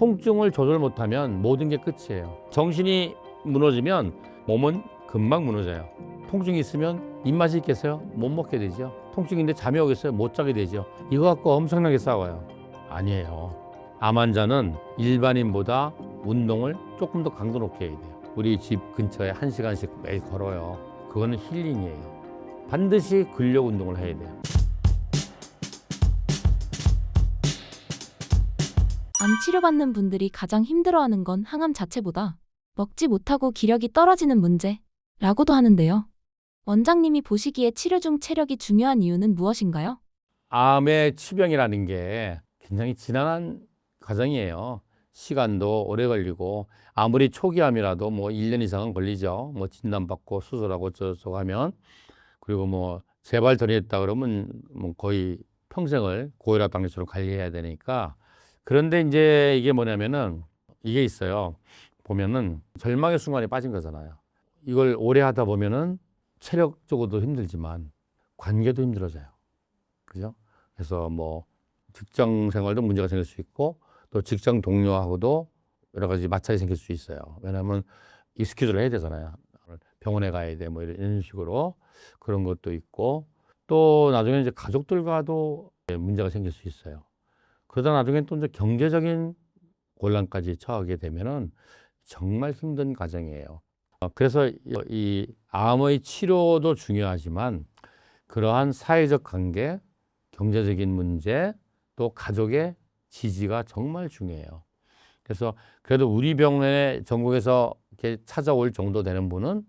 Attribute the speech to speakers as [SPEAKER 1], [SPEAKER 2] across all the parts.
[SPEAKER 1] 통증을 조절 못하면 모든 게 끝이에요. 정신이 무너지면 몸은 금방 무너져요. 통증이 있으면 입맛이 있겠어요? 못 먹게 되죠. 통증인데 잠이 오겠어요? 못 자게 되죠. 이거 갖고 엄청나게 싸워요. 아니에요. 암 환자는 일반인보다 운동을 조금 더 강도 높게 해야 돼요. 우리 집 근처에 1시간씩 매일 걸어요. 그거는 힐링이에요. 반드시 근력 운동을 해야 돼요.
[SPEAKER 2] 암 치료받는 분들이 가장 힘들어하는 건 항암 자체보다 먹지 못하고 기력이 떨어지는 문제라고도 하는데요. 원장님이 보시기에 치료 중 체력이 중요한 이유는 무엇인가요?
[SPEAKER 1] 암의 치병이라는 게 굉장히 지난한 과정이에요. 시간도 오래 걸리고 아무리 초기암이라도 뭐 1년 이상은 걸리죠. 뭐 진단받고 수술하고 저쩌고 하면. 그리고 뭐 재발 전이했다 그러면 뭐 거의 평생을 고혈압 당뇨처럼 관리해야 되니까. 그런데 이제 이게 뭐냐면은 이게 있어요. 보면은 절망의 순간에 빠진 거잖아요. 이걸 오래 하다 보면은 체력적으로도 힘들지만 관계도 힘들어져요. 그죠? 그래서 뭐 직장 생활도 문제가 생길 수 있고 또 직장 동료하고도 여러 가지 마찰이 생길 수 있어요. 왜냐하면 이 스케줄을 해야 되잖아요. 병원에 가야 돼 뭐 이런 식으로 그런 것도 있고 또 나중에 이제 가족들과도 문제가 생길 수 있어요. 그러다 나중에 또 이제 경제적인 곤란까지 처하게 되면은 정말 힘든 과정이에요. 그래서 이 암의 치료도 중요하지만 그러한 사회적 관계, 경제적인 문제, 또 가족의 지지가 정말 중요해요. 그래서 그래도 우리 병원에 전국에서 이렇게 찾아올 정도 되는 분은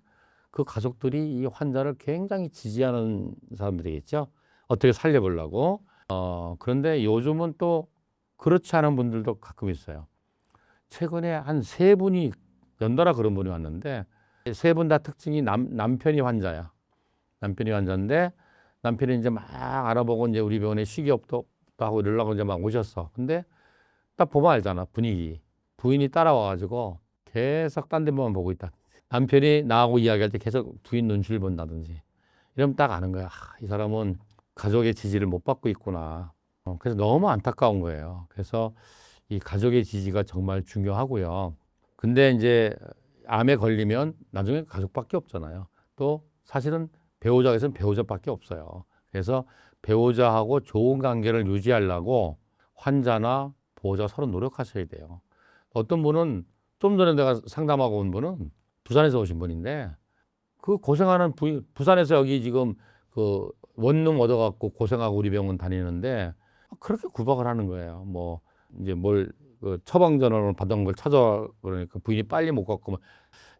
[SPEAKER 1] 그 가족들이 이 환자를 굉장히 지지하는 사람들이겠죠. 어떻게 살려보려고. 그런데 요즘은 또 그렇지 않은 분들도 가끔 있어요. 최근에 한 3분이 연달아 그런 분이 왔는데 3분 다 특징이 남편이 환자야. 남편이 환자인데 남편이 이제 막 알아보고 이제 우리 병원에 식이요법도 하고 이러려고 이제 막 오셨어. 근데 딱 보면 알잖아, 분위기. 부인이 따라와가지고 계속 딴 데만 보고 있다. 남편이 나하고 이야기할 때 계속 부인 눈치를 본다든지. 이러면 딱 아는 거야. 이 사람은 가족의 지지를 못 받고 있구나. 그래서 너무 안타까운 거예요. 그래서 이 가족의 지지가 정말 중요하고요. 근데 이제 암에 걸리면 나중에 가족밖에 없잖아요. 또 사실은 배우자에서는 배우자밖에 없어요. 그래서 배우자하고 좋은 관계를 유지하려고 환자나 보호자 서로 노력하셔야 돼요. 어떤 분은 좀 전에 내가 상담하고 온 분은 부산에서 오신 분인데 그 고생하는 부산에서 여기 지금 그 원룸 얻어갖고 고생하고 우리 병원 다니는데 그렇게 구박을 하는 거예요. 뭐 이제 그 처방 전화를 받은 걸 찾아 그러니까 부인이 빨리 못 갖고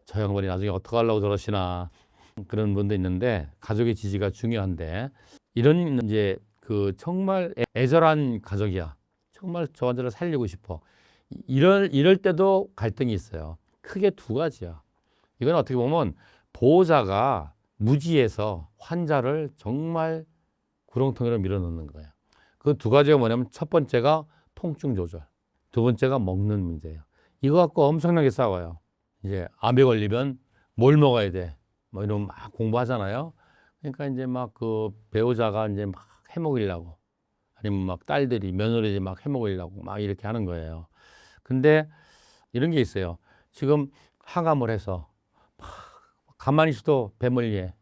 [SPEAKER 1] 저 양반이 나중에 어떻게 하려고 저러시나 그런 분도 있는데 가족의 지지가 중요한데 이런 이제 그 정말 애절한 가족이야. 정말 저 환자를 살리고 싶어. 이럴 때도 갈등이 있어요. 크게 2가지야. 이건 어떻게 보면 보호자가 무지해서 환자를 정말 구렁텅이로 밀어넣는 거예요. 그 2가지가 뭐냐면 첫 번째가 통증 조절, 2번째가 먹는 문제예요. 이거 갖고 엄청나게 싸워요. 이제 암에 걸리면 뭘 먹어야 돼? 뭐 이러면 막 공부하잖아요. 그러니까 이제 막 그 배우자가 이제 막 해먹이려고 아니면 막 딸들이 며느리들이 막 해먹이려고 막 이렇게 하는 거예요. 근데 이런 게 있어요. 지금 항암을 해서 막 가만히 있어도 배멀리에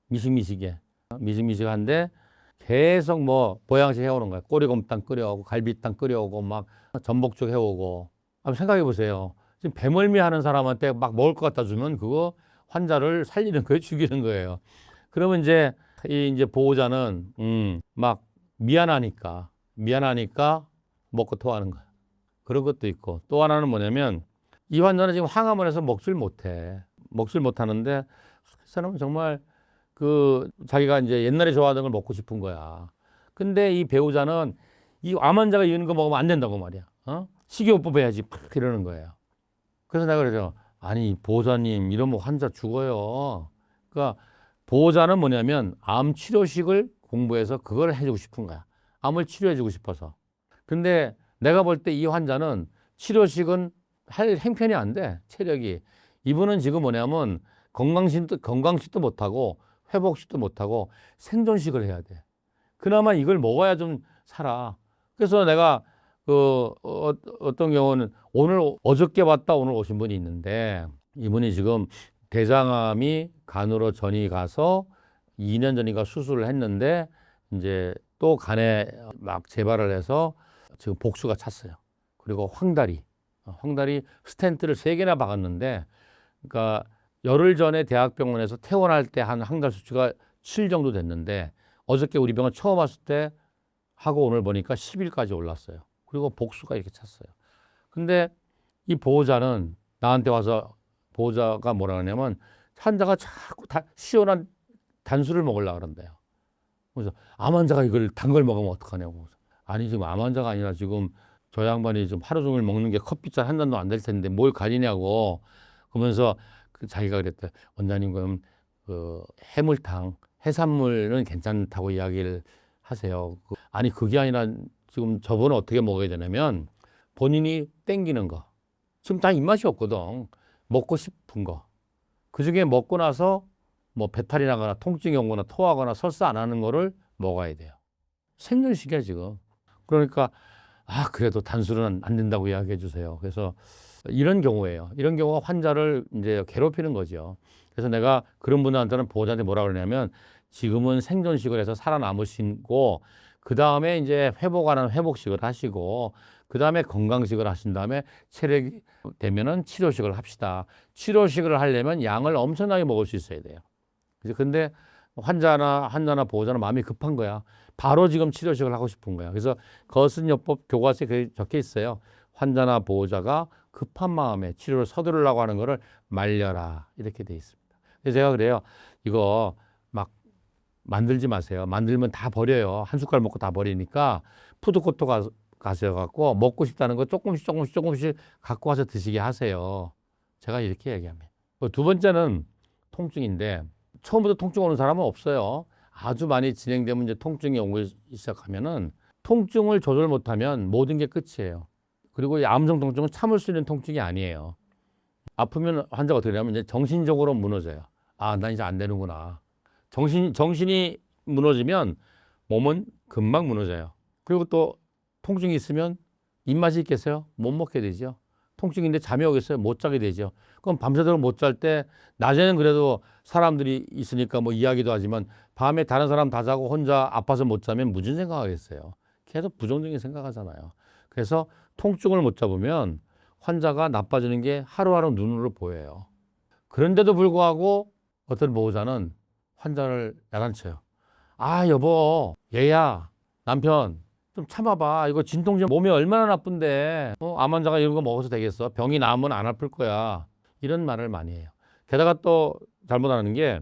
[SPEAKER 1] 미식미식한데 계속 뭐 보양식 해오는 거야. 꼬리곰탕 끓여오고 갈비탕 끓여오고 막 전복죽 해오고. 한번 생각해 보세요. 지금 배멀미 하는 사람한테 막 먹을 것 갖다 주면 그거 환자를 살리는 거예요, 죽이는 거예요. 그러면 이제 보호자는 막 미안하니까 먹고 토하는 거야. 그런 것도 있고 또 하나는 뭐냐면 이 환자는 지금 항암을 해서 먹질 못해. 먹질 못하는데 그 사람은 정말 그 자기가 이제 옛날에 좋아하던 걸 먹고 싶은 거야. 근데 이 배우자는 이 암 환자가 이런 거 먹으면 안 된다고 말이야. 식이요법 해야지 팍 이러는 거예요. 그래서 내가 그러죠. 아니 보호자님 이러면 환자 죽어요. 그러니까 보호자는 뭐냐면 암 치료식을 공부해서 그걸 해주고 싶은 거야. 암을 치료해주고 싶어서. 근데 내가 볼 때 이 환자는 치료식은 할 행편이 안 돼. 체력이. 이분은 지금 뭐냐면 건강식도 못하고 회복식도 못하고 생존식을 해야 돼. 그나마 이걸 먹어야 좀 살아. 그래서 내가 어떤 경우는 어저께 왔다 오늘 오신 분이 있는데 이분이 지금 대장암이 간으로 전이 가서 2년 전인가 수술을 했는데 이제 또 간에 막 재발을 해서 지금 복수가 찼어요. 그리고 황다리 스텐트를 3개나 박았는데 그러니까 열흘 전에 대학병원에서 퇴원할 때 한 황달 수치가 7 정도 됐는데 어저께 우리 병원 처음 왔을 때 하고 오늘 보니까 10일까지 올랐어요. 그리고 복수가 이렇게 찼어요. 근데 이 보호자는 나한테 와서 보호자가 뭐라 하냐면 환자가 자꾸 시원한 단술을 먹으려고 그런대요. 그래서 암 환자가 이걸 단 걸 먹으면 어떡하냐고. 아니 지금 암 환자가 아니라 지금 저 양반이 좀 하루 종일 먹는 게 커피잔 한 잔도 안 될 텐데 뭘 가리냐고. 그러면서 자기가 그랬대. 원장님 그럼 해물탕, 해산물은 괜찮다고 이야기를 하세요. 아니 그게 아니라 지금 저분은 어떻게 먹어야 되냐면 본인이 땡기는 거. 지금 다 입맛이 없거든. 먹고 싶은 거. 그중에 먹고 나서 뭐 배탈이 나거나 통증이 오거나 토하거나 설사 안 하는 거를 먹어야 돼요. 생존식이야 지금. 그러니까 그래도 단술은 안 된다고 이야기해 주세요. 그래서 이런 경우예요. 이런 경우가 환자를 이제 괴롭히는 거죠. 그래서 내가 그런 분들한테는 보호자한테 뭐라 그러냐면 지금은 생존식을 해서 살아남으시고 그 다음에 이제 회복하는 회복식을 하시고 그 다음에 건강식을 하신 다음에 체력이 되면은 치료식을 합시다. 치료식을 하려면 양을 엄청나게 먹을 수 있어야 돼요. 근데 환자나 보호자는 마음이 급한 거야. 바로 지금 치료식을 하고 싶은 거야. 그래서 거스인요법 교과서에 그게 적혀 있어요. 환자나 보호자가 급한 마음에 치료를 서두르려고 하는 거를 말려라 이렇게 돼 있습니다. 그래서 제가 그래요. 이거 막 만들지 마세요. 만들면 다 버려요. 한 숟갈 먹고 다 버리니까 푸드코트 가셔갖고 먹고 싶다는 거 조금씩 갖고 와서 드시게 하세요. 제가 이렇게 얘기합니다. 두 번째는 통증인데 처음부터 통증 오는 사람은 없어요. 아주 많이 진행되면 이제 통증이 오기 시작하면은 통증을 조절 못하면 모든 게 끝이에요. 그리고 이 암성 통증은 참을 수 있는 통증이 아니에요. 아프면 환자가 어떻게 되냐면 이제 정신적으로 무너져요. 나 이제 안 되는구나. 정신이 무너지면 몸은 금방 무너져요. 그리고 또 통증이 있으면 입맛이 있겠어요? 못 먹게 되죠. 통증인데 잠이 오겠어요? 못 자게 되죠. 그럼 밤새도록 못 잘 때 낮에는 그래도 사람들이 있으니까 뭐 이야기도 하지만 밤에 다른 사람 다 자고 혼자 아파서 못 자면 무슨 생각하겠어요? 계속 부정적인 생각하잖아요. 그래서 통증을 못 잡으면 환자가 나빠지는 게 하루하루 눈으로 보여요. 그런데도 불구하고 어떤 보호자는 환자를 야단쳐요. 여보, 얘야, 남편 좀 참아봐. 이거 진통제 몸에 얼마나 나쁜데 암 환자가 이런 거 먹어서 되겠어? 병이 나으면 안 아플 거야. 이런 말을 많이 해요. 게다가 또 잘못하는 게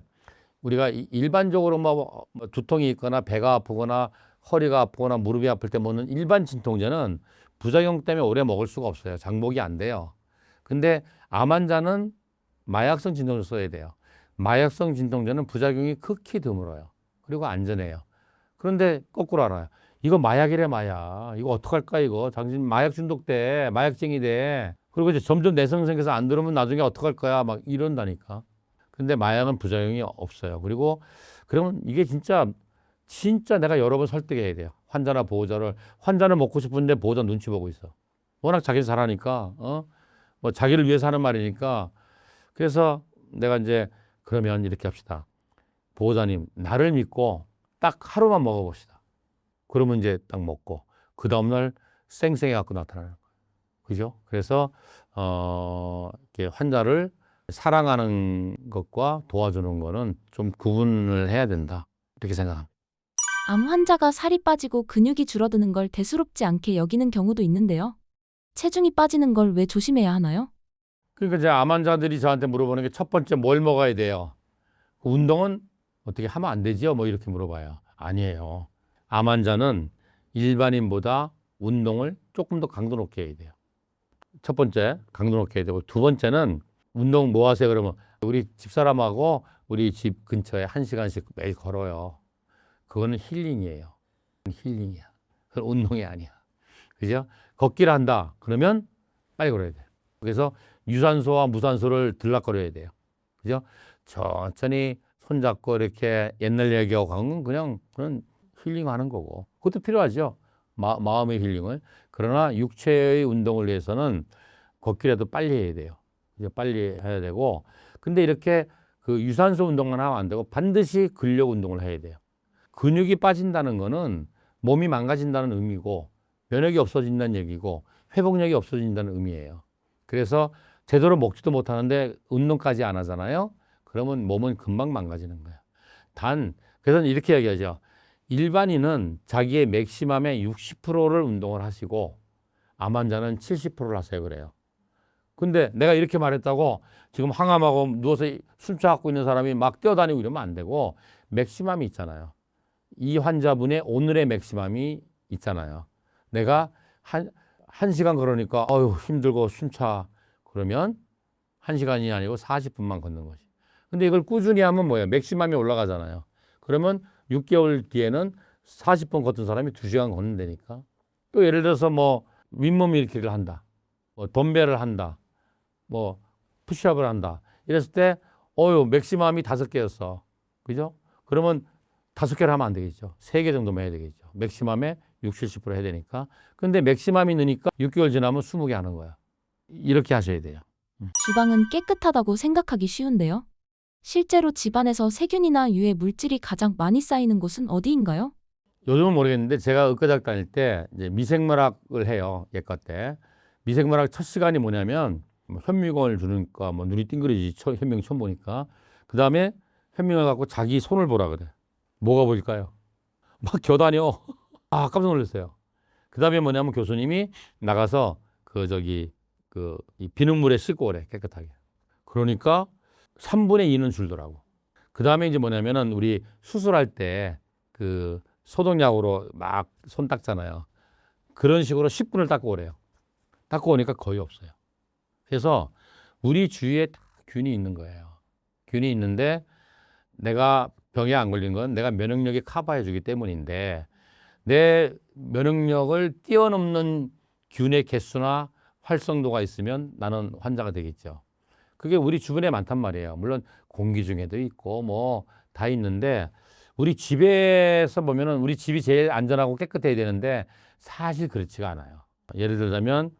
[SPEAKER 1] 우리가 일반적으로 뭐 두통이 있거나 배가 아프거나 허리가 아프거나 무릎이 아플 때 먹는 일반 진통제는 부작용 때문에 오래 먹을 수가 없어요. 장복이 안 돼요. 근데 암 환자는 마약성 진통제를 써야 돼요. 마약성 진통제는 부작용이 극히 드물어요. 그리고 안전해요. 그런데 거꾸로 알아요. 이거 마약이래 마약. 이거 어떡할까 이거. 당신 마약 중독돼. 마약쟁이 돼. 그리고 이제 점점 내성 생겨서 안 들으면 나중에 어떡할 거야. 막 이런다니까. 근데 마약은 부작용이 없어요. 그리고 그러면 이게 진짜 내가 여러 번 설득해야 돼요. 환자나 보호자를. 환자는 먹고 싶은데 보호자 눈치 보고 있어. 워낙 자기를 잘하니까 뭐 자기를 위해서 하는 말이니까. 그래서 내가 이제 그러면 이렇게 합시다. 보호자님 나를 믿고 딱 하루만 먹어봅시다. 그러면 이제 딱 먹고 그 다음날 쌩쌩해 갖고 나타나는 거예요. 그죠? 그래서 이렇게 환자를 사랑하는 것과 도와주는 거는 좀 구분을 해야 된다. 이렇게 생각합니다.
[SPEAKER 2] 암 환자가 살이 빠지고 근육이 줄어드는 걸 대수롭지 않게 여기는 경우도 있는데요. 체중이 빠지는 걸 왜 조심해야 하나요?
[SPEAKER 1] 그러니까 이제 암 환자들이 저한테 물어보는 게 첫 번째 뭘 먹어야 돼요? 운동은 어떻게 하면 안 되지요? 뭐 이렇게 물어봐요. 아니에요. 암 환자는 일반인보다 운동을 조금 더 강도 높게 해야 돼요. 첫 번째 강도 높게 해야 되고 두 번째는 운동 뭐 하세요? 그러면 우리 집사람하고 우리 집 근처에 1시간씩 매일 걸어요. 그거는 힐링이에요. 힐링이야. 그건 운동이 아니야. 그죠? 걷기를 한다. 그러면 빨리 걸어야 돼요. 그래서 유산소와 무산소를 들락거려야 돼요. 그죠? 천천히 손잡고 이렇게 옛날 얘기하고 가는 건 그냥 힐링하는 거고. 그것도 필요하죠. 마음의 힐링을. 그러나 육체의 운동을 위해서는 걷기라도 빨리 해야 돼요. 이제 빨리 해야 되고, 근데 이렇게 그 유산소 운동만 하면 안 되고 반드시 근력 운동을 해야 돼요. 근육이 빠진다는 거는 몸이 망가진다는 의미고 면역이 없어진다는 얘기고 회복력이 없어진다는 의미예요. 그래서 제대로 먹지도 못하는데 운동까지 안 하잖아요. 그러면 몸은 금방 망가지는 거예요. 그래서 이렇게 얘기하죠. 일반인은 자기의 맥시멈의 60%를 운동을 하시고 암 환자는 70%를 하세요 그래요. 근데 내가 이렇게 말했다고 지금 항암하고 누워서 숨차갖고 있는 사람이 막 뛰어다니고 이러면 안 되고 맥시멈이 있잖아요. 이 환자분의 오늘의 맥시멈이 있잖아요. 내가 한 시간 걸으니까 어휴 힘들고 숨차 그러면 1시간이 아니고 40분만 걷는 거지. 근데 이걸 꾸준히 하면 뭐예요? 맥시멈이 올라가잖아요. 그러면 6개월 뒤에는 40분 걷던 사람이 2시간 걷는 데니까. 또 예를 들어서 뭐 윗몸 일으키기를 한다. 뭐 덤벨을 한다. 뭐 푸시업을 한다. 이랬을 때 맥시멈이 5개였어. 그죠? 그러면 5개를 하면 안 되겠죠. 3개 정도만 해야 되겠죠. 맥시멈에 60, 70% 해야 되니까. 근데 맥시멈이 느니까 6개월 지나면 20개 하는 거야. 이렇게 하셔야 돼요.
[SPEAKER 2] 주방은 깨끗하다고 생각하기 쉬운데요. 실제로 집안에서 세균이나 유해 물질이 가장 많이 쌓이는 곳은 어디인가요?
[SPEAKER 1] 요즘은 모르겠는데 제가 의과대학 다닐 때 이제 미생물학을 해요. 예과 때. 미생물학 첫 시간이 뭐냐면 뭐 현미경을 주니까 뭐 눈이 띵그리지 현미경 처음 보니까. 그다음에 현미경을 갖고 자기 손을 보라 그래. 뭐가 보일까요? 막 겨다녀. 아, 깜짝 놀랐어요. 그다음에 뭐냐면 교수님이 나가서 이 비눗물에 씻고 오래 깨끗하게. 그러니까 3분의 2는 줄더라고. 그다음에 이제 뭐냐면은 우리 수술할 때 그 소독약으로 막 손 닦잖아요. 그런 식으로 10분을 닦고 오래요. 닦고 오니까 거의 없어요. 그래서 우리 주위에 다 균이 있는 거예요. 균이 있는데 내가 병에 안 걸린 건 내가 면역력이 커버해 주기 때문인데 내 면역력을 뛰어넘는 균의 개수나 활성도가 있으면 나는 환자가 되겠죠. 그게 우리 주변에 많단 말이에요. 물론 공기 중에도 있고 뭐 다 있는데 우리 집에서 보면은 우리 집이 제일 안전하고 깨끗해야 되는데 사실 그렇지가 않아요. 예를 들자면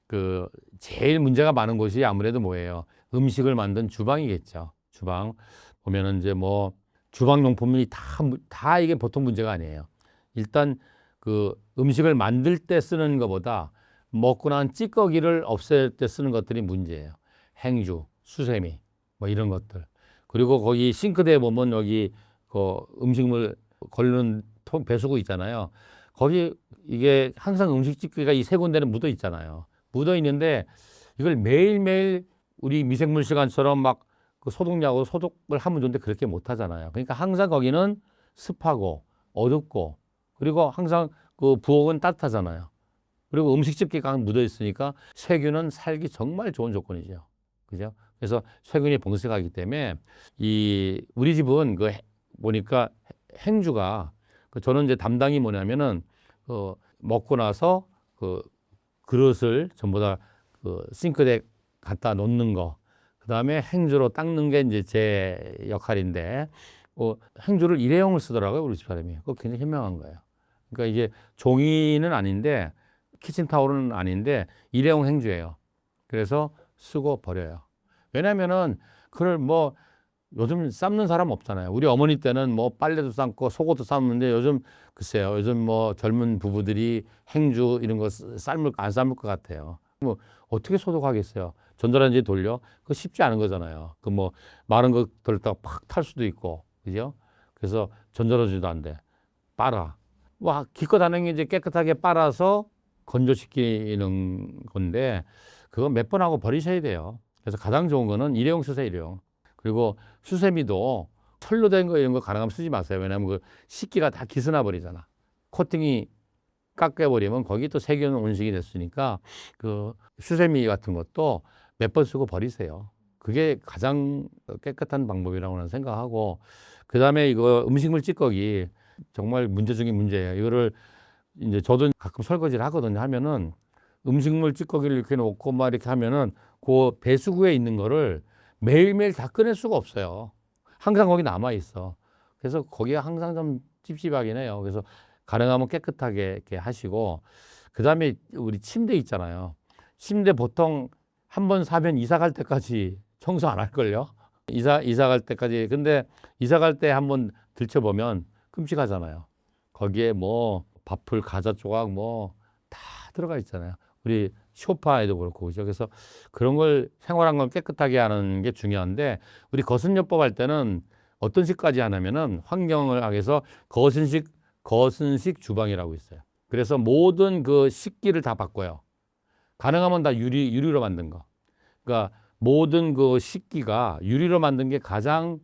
[SPEAKER 1] 그 제일 문제가 많은 곳이 아무래도 뭐예요? 음식을 만든 주방이겠죠. 주방 보면은 이제 뭐 주방용품이 다 이게 보통 문제가 아니에요. 일단 그 음식을 만들 때 쓰는 것보다 먹고 난 찌꺼기를 없앨 때 쓰는 것들이 문제예요. 행주, 수세미 뭐 이런 것들. 그리고 거기 싱크대에 보면 여기 그 음식물 걸르는 배수구 있잖아요. 거기 이게 항상 음식 찌꺼기가 이 세 군데는 묻어 있잖아요. 묻어 있는데 이걸 매일매일 우리 미생물 시간처럼 막 그 소독약으로 소독을 하면 좋은데 그렇게 못 하잖아요. 그러니까 항상 거기는 습하고 어둡고 그리고 항상 그 부엌은 따뜻하잖아요. 그리고 음식 찌꺼기가 묻어 있으니까 세균은 살기 정말 좋은 조건이죠. 그죠? 그래서 세균이 번식하기 때문에 우리 집은 보니까 행주가 저는 이제 담당이 뭐냐면은 먹고 나서 그릇을 전부 다 싱크대에 갖다 놓는 거. 그다음에 행주로 닦는 게 이제 제 역할인데 행주를 일회용을 쓰더라고요, 우리 집 사람이. 그거 굉장히 현명한 거예요. 그러니까 이게 종이는 아닌데 키친타올은 아닌데 일회용 행주예요. 그래서 쓰고 버려요. 왜냐면은 그걸 뭐 요즘 삶는 사람 없잖아요. 우리 어머니 때는 뭐 빨래도 삶고 속옷도 삶는데 요즘 글쎄요. 요즘 뭐 젊은 부부들이 행주 이런 거 안 삶을 것 같아요. 뭐 어떻게 소독하겠어요? 전자레인지 돌려? 그거 쉽지 않은 거잖아요. 그 뭐 마른 거 돌렸다가 팍 탈 수도 있고, 그죠? 그래서 전자레인지도 안 돼. 빨아. 뭐 기껏 하는 게 이제 깨끗하게 빨아서 건조시키는 건데 그거 몇 번 하고 버리셔야 돼요. 그래서 가장 좋은 거는 일회용 쓰세요, 일회용. 그리고 수세미도 철로 된 거 이런 거 가능하면 쓰지 마세요. 왜냐하면 그 식기가 다 기스나 버리잖아. 코팅이 깎여버리면 거기 또 세균 온식이 됐으니까 그 수세미 같은 것도 몇 번 쓰고 버리세요. 그게 가장 깨끗한 방법이라고 는 생각하고 그다음에 이거 음식물 찌꺼기 정말 문제 중에 문제예요. 이거를 이제 저도 가끔 설거지를 하거든요. 하면은 음식물 찌꺼기를 이렇게 놓고 막 이렇게 하면은 그 배수구에 있는 거를 매일매일 다 꺼낼 수가 없어요. 항상 거기 남아 있어. 그래서 거기가 항상 좀 찝찝하긴 해요. 그래서 가능하면 깨끗하게 이렇게 하시고 그다음에 우리 침대 있잖아요. 침대 보통 한 번 사면 이사 갈 때까지 청소 안 할걸요? 이사 갈 때까지. 근데 이사 갈 때 한번 들춰보면 끔찍하잖아요. 거기에 뭐 밥풀, 과자 조각 뭐 다 들어가 있잖아요. 우리 소파에도 그렇고 그죠. 그래서 그런 걸 생활한 걸 깨끗하게 하는 게 중요한데 우리 거슴요법 할 때는 어떤 식까지 하냐면은 환경을 하기위해서 거슴식 주방이라고 있어요. 그래서 모든 그 식기를 다 바꿔요. 가능하면 다 유리로 만든 거. 그러니까 모든 그 식기가 유리로 만든 게 가장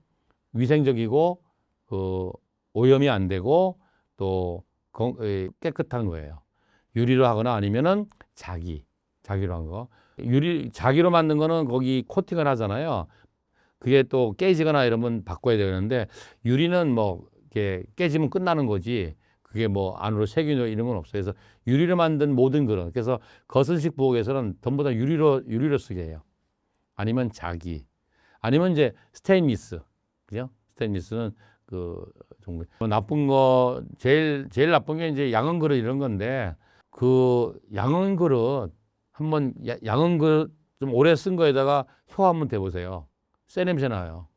[SPEAKER 1] 위생적이고 그 오염이 안 되고 또 깨끗한 거예요. 유리로 하거나 아니면은 자기로 한 거. 자기로 만든 거는 거기 코팅을 하잖아요. 그게 또 깨지거나 이러면 바꿔야 되는데 유리는 뭐 이렇게 깨지면 끝나는 거지. 그게 뭐 안으로 세균 이런 건 없어요. 그래서 유리로 만든 모든 그릇. 그래서 거슬식 부엌에서는 전부 다 유리로 쓰게 해요. 아니면 아니면 이제 스테인리스. 그죠? 스테인리스는 그 종류. 나쁜 거 제일 나쁜 게 이제 양은 그릇 이런 건데 그 양은 그릇 한번 양은 그릇 좀 오래 쓴 거에다가 혀 한번 대보세요. 쇠 냄새 나요.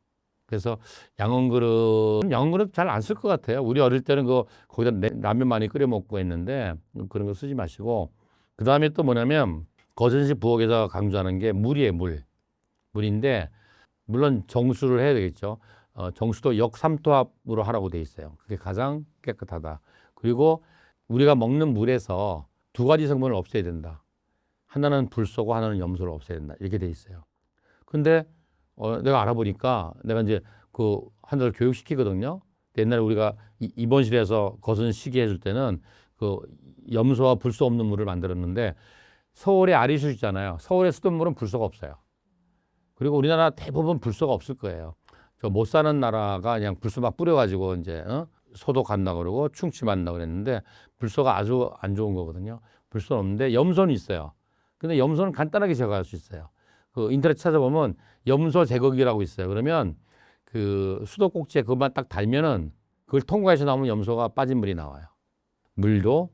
[SPEAKER 1] 그래서 양은 그릇 잘 안 쓸 것 같아요. 우리 어릴 때는 거기다 라면 많이 끓여 먹고 했는데 그런 거 쓰지 마시고. 그 다음에 또 뭐냐면 거전식 부엌에서 강조하는 게 물이에요. 물인데 물론 정수를 해야 되겠죠. 정수도 역삼투압으로 하라고 돼 있어요. 그게 가장 깨끗하다. 그리고 우리가 먹는 물에서 두 가지 성분을 없애야 된다. 하나는 불소고 하나는 염소를 없애야 된다. 이렇게 돼 있어요. 근데 내가 알아보니까 내가 이제 그 한 달 교육시키거든요. 옛날에 우리가 입원실에서 거선 시기 해줄 때는 그 염소와 불소 없는 물을 만들었는데 서울에 아리수 있잖아요. 서울의 수돗물은 불소가 없어요. 그리고 우리나라 대부분 불소가 없을 거예요. 저 못 사는 나라가 그냥 불소 막 뿌려가지고 이제 소독한다 그러고 충치만다 그랬는데 불소가 아주 안 좋은 거거든요. 불소는 없는데 염소는 있어요. 근데 염소는 간단하게 제거할 수 있어요. 그 인터넷 찾아보면 염소 제거기라고 있어요. 그러면 그 수도꼭지에 그것만 딱 달면은 그걸 통과해서 나오면 염소가 빠진 물이 나와요. 물도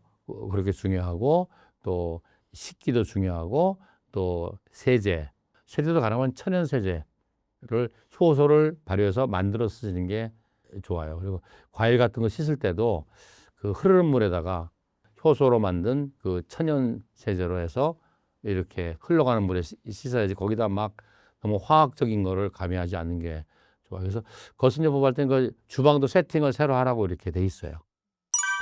[SPEAKER 1] 그렇게 중요하고 또 식기도 중요하고 또 세제도 가능하면 천연 세제를 효소를 발효해서 만들어 쓰시는 게 좋아요. 그리고 과일 같은 거 씻을 때도 그 흐르는 물에다가 효소로 만든 그 천연 세제로 해서 이렇게 흘러가는 물에 씻어야지 거기다 막 너무 화학적인 거를 가미하지 않는 게 좋아요. 그래서 거스녀법 할 때는 그 주방도 세팅을 새로 하라고 이렇게 돼 있어요.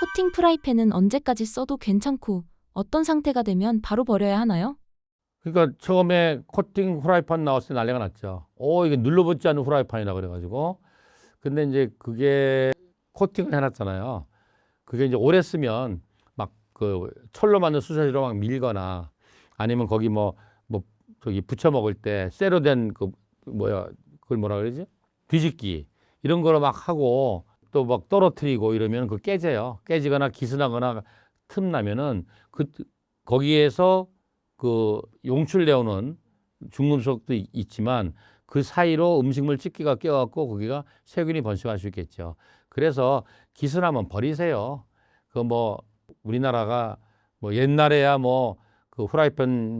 [SPEAKER 2] 코팅 프라이팬은 언제까지 써도 괜찮고 어떤 상태가 되면 바로 버려야 하나요?
[SPEAKER 1] 그러니까 처음에 코팅 후라이팬 나왔을 때 난리가 났죠. 이게 눌러붙지 않는 후라이팬이라 그래가지고. 근데 이제 그게 코팅을 해놨잖아요. 그게 이제 오래 쓰면 막 그 철로 만든 수세미로 막 밀거나 아니면 거기 저기 부쳐 먹을 때 쇠로 된 그걸 뭐라 그러지? 뒤집기 이런 거로 막 하고 또 막 떨어뜨리고 이러면 그 깨져요. 깨지거나 기스나거나 틈 나면은 거기에서 그 용출되어오는 중금속도 있지만 그 사이로 음식물 찌기가 껴갖고 거기가 세균이 번식할 수 있겠죠. 그래서 기스나면 버리세요. 우리나라가 옛날에야 그 후라이팬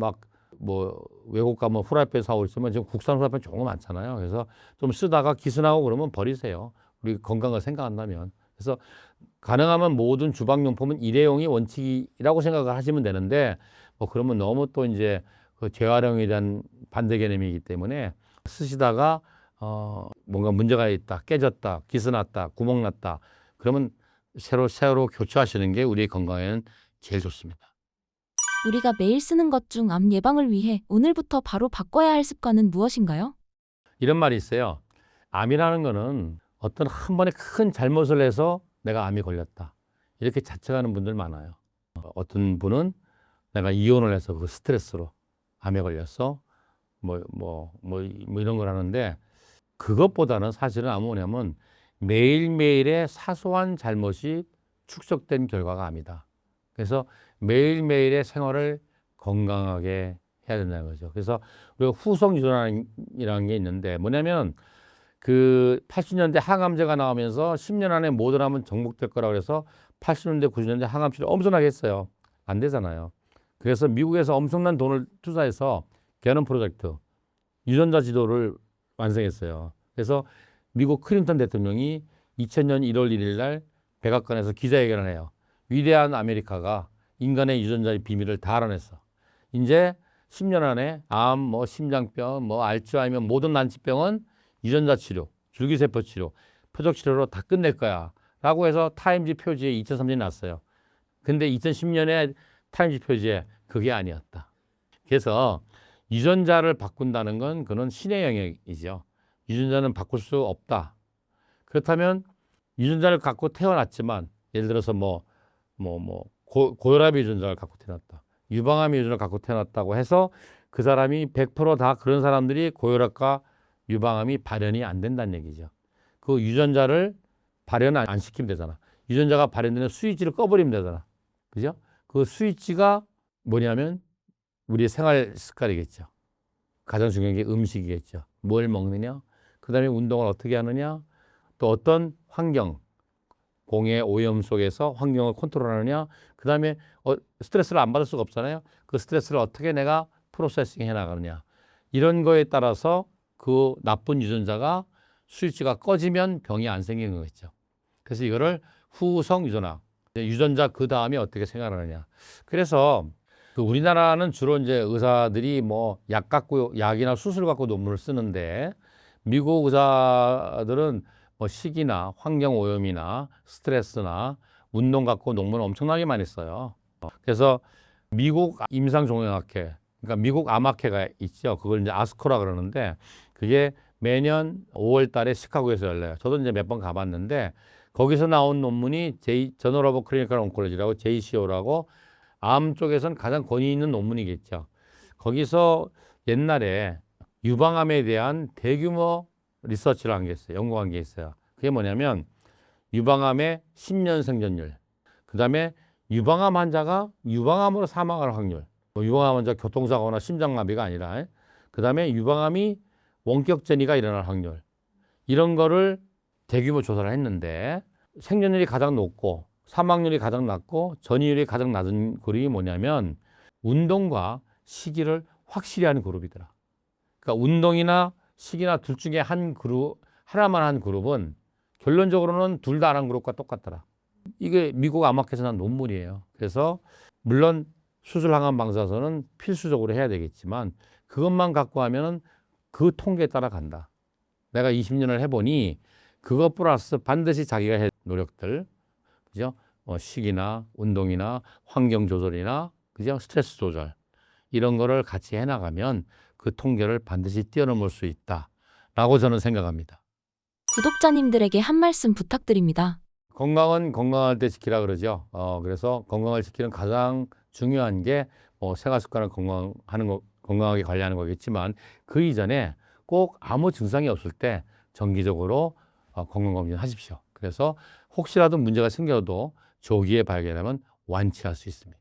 [SPEAKER 1] 외국 가면 후라이팬 사올 있으면 지금 국산 후라이팬 좋은 거 많잖아요. 그래서 좀 쓰다가 기스나고 그러면 버리세요. 우리 건강을 생각한다면. 그래서 가능하면 모든 주방용품은 일회용이 원칙이라고 생각을 하시면 되는데 그러면 너무 또 이제 그 재활용에 대한 반대 개념이기 때문에 쓰시다가 뭔가 문제가 있다, 깨졌다, 기스났다, 구멍 났다. 그러면 새로 교체하시는 게 우리 건강에는 제일 좋습니다.
[SPEAKER 2] 우리가 매일 쓰는 것 중 암 예방을 위해 오늘부터 바로 바꿔야 할 습관은 무엇인가요?
[SPEAKER 1] 이런 말이 있어요. 암이라는 거는 어떤 한 번에 큰 잘못을 해서 내가 암이 걸렸다. 이렇게 자책하는 분들 많아요. 어떤 분은 내가 이혼을 해서 그 스트레스로 암에 걸렸어. 이런 걸 하는데 그것보다는 사실은 암은 뭐냐면 매일매일의 사소한 잘못이 축적된 결과가 암이다. 그래서 매일매일의 생활을 건강하게 해야 된다는 거죠. 그래서 우리가 후성유전이라는 게 있는데 뭐냐면 그 80년대 항암제가 나오면서 10년 안에 모든 암은 정복될 거라고 해서 80년대, 90년대 항암 치료 엄청나게 했어요. 안 되잖아요. 그래서 미국에서 엄청난 돈을 투자해서 개념 프로젝트, 유전자 지도를 완성했어요. 그래서 미국 클린턴 대통령이 2000년 1월 1일 날 백악관에서 기자회견을 해요. 위대한 아메리카가 인간의 유전자의 비밀을 다 알아냈어. 이제 10년 안에 암, 뭐 심장병, 뭐 알츠하이머 모든 난치병은 유전자 치료, 줄기세포 치료, 표적 치료로 다 끝낼 거야. 라고 해서 타임지 표지에 2003년에 났어요. 근데 2010년에 타임지 표지에 그게 아니었다. 그래서 유전자를 바꾼다는 건 그건 신의 영역이죠. 유전자는 바꿀 수 없다. 그렇다면 유전자를 갖고 태어났지만 예를 들어서 고혈압 유전자를 갖고 태어났다. 유방암 유전자를 갖고 태어났다고 해서 그 사람이 100%다 그런 사람들이 고혈압과 유방암이 발현이 안 된다는 얘기죠. 그 유전자를 발현 안 시키면 되잖아. 유전자가 발현되는 스위치를 꺼버리면 되잖아. 그죠? 그 스위치가 뭐냐면 우리의 생활 습관이겠죠. 가장 중요한 게 음식이겠죠. 뭘 먹느냐, 그 다음에 운동을 어떻게 하느냐, 또 어떤 환경, 공해 오염 속에서 환경을 컨트롤하느냐, 그 다음에 스트레스를 안 받을 수가 없잖아요. 그 스트레스를 어떻게 내가 프로세싱 해 나가느냐. 이런 거에 따라서 그 나쁜 유전자가 스위치가 꺼지면 병이 안 생기는 거겠죠. 그래서 이거를 후성 유전학, 유전자 그 다음에 어떻게 생활하느냐. 그래서 그 우리나라는 주로 이제 의사들이 뭐 약 갖고 약이나 수술 갖고 논문을 쓰는데 미국 의사들은 뭐 식이나 환경 오염이나 스트레스나 운동 갖고 논문을 엄청나게 많이 써요. 그래서 미국 임상종양학회, 그러니까 미국 암학회가 있죠. 그걸 이제 아스코라 그러는데 그게 매년 5월 달에 시카고에서 열려요. 저도 이제 몇 번 가봤는데 거기서 나온 논문이 저널 오브 클리니컬 온콜로지라고 JCO라고 암 쪽에서는 가장 권위 있는 논문이겠죠. 거기서 옛날에 유방암에 대한 대규모 리서치를 한 게 있어요. 연구한 게 있어요. 그게 뭐냐면 유방암의 10년 생존율, 그 다음에 유방암 환자가 유방암으로 사망할 확률, 뭐 유방암 환자 교통사고나 심장마비가 아니라, 그 다음에 유방암이 원격전이가 일어날 확률, 이런 거를 대규모 조사를 했는데 생존율이 가장 높고 사망률이 가장 낮고 전이율이 가장 낮은 그룹이 뭐냐면 운동과 식이를 확실히 하는 그룹이더라. 그러니까 운동이나 식이나 둘 중에 한 그룹, 하나만 한 그룹은 결론적으로는 둘 다 안 한 그룹과 똑같더라. 이게 미국 암학회에서 난 논문이에요. 그래서 물론 수술 항암 방사선은 필수적으로 해야 되겠지만 그것만 갖고 하면은 그 통계에 따라 간다. 내가 20년을 해보니 그것 플러스 반드시 자기가 할 노력들, 그죠? 식이나 운동이나 환경 조절이나, 그죠? 스트레스 조절, 이런 거를 같이 해나가면 그 통계를 반드시 뛰어넘을 수 있다라고 저는 생각합니다.
[SPEAKER 2] 구독자님들에게 한 말씀 부탁드립니다.
[SPEAKER 1] 건강은 건강할 때 지키라 그러죠. 그래서 건강을 지키는 가장 중요한 게 생활 습관을 건강하게 관리하는 거겠지만 그 이전에 꼭 아무 증상이 없을 때 정기적으로 건강검진 하십시오. 그래서 혹시라도 문제가 생겨도 조기에 발견하면 완치할 수 있습니다.